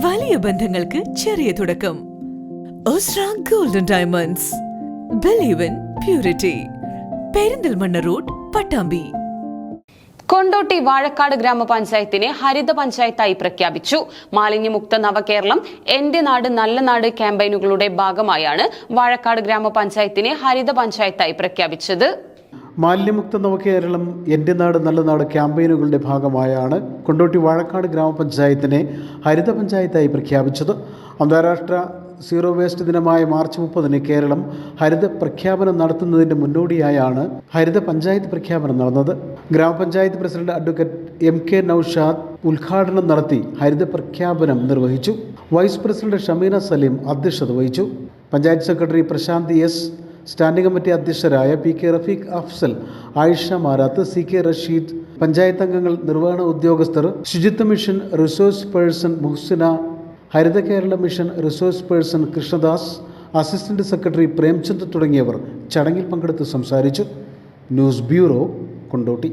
വലിയ ബന്ധങ്ങൾക്ക് ചെറിയ തുടക്കം. Osra golden diamonds. Believe in purity. Perinthalmanna road, Pattambi. Kondotty Vazhakkad ഗ്രാമപഞ്ചായത്തിനെ ഹരിത പഞ്ചായത്തായി പ്രഖ്യാപിച്ചു. മാലിന്യമുക്ത നവകേരളം എന്റെ നാട് നല്ല നാട് ക്യാമ്പയിനുകളുടെ ഭാഗമായാണ് വാഴക്കാട് ഗ്രാമപഞ്ചായത്തിനെ ഹരിത പഞ്ചായത്തായി പ്രഖ്യാപിച്ചത്. മാലിന്യമുക്ത നവകേരളം എൻ്റെ നാട് നല്ല നാട് ക്യാമ്പയിനുകളുടെ ഭാഗമായാണ് കൊണ്ടോട്ടി വാഴക്കാട് ഗ്രാമപഞ്ചായത്തിനെ ഹരിത പഞ്ചായത്തായി പ്രഖ്യാപിച്ചത്. അന്താരാഷ്ട്ര സീറോ വേസ്റ്റ് ദിനമായ മാർച്ച് 30-ന് കേരളം ഹരിത പ്രഖ്യാപനം നടത്തുന്നതിൻ്റെ മുന്നോടിയായാണ് ഹരിത പഞ്ചായത്ത് പ്രഖ്യാപനം നടന്നത്. ഗ്രാമപഞ്ചായത്ത് പ്രസിഡന്റ് അഡ്വക്കേറ്റ് MK നൌഷാദ് ഉദ്ഘാടനം നടത്തി ഹരിത പ്രഖ്യാപനം നിർവഹിച്ചു. വൈസ് പ്രസിഡന്റ് ഷമീന സലീം അധ്യക്ഷത വഹിച്ചു. Panchayat secretary Prashanth S, standing committee അധ്യക്ഷരായ PK റഫീഖ് അഫ്സൽ, ആയിഷ മാരാത്ത്, CK റഷീദ്, പഞ്ചായത്ത് അംഗങ്ങൾ, നിർവഹണ ഉദ്യോഗസ്ഥർ, Suchitwa mission resource person Muhsina, Haritha Kerala mission resource person Krishnadas, assistant secretary Premchand തുടങ്ങിയവർ ചടങ്ങിൽ പങ്കെടുത്ത് സംസാരിച്ചു. News bureau, Kondotty.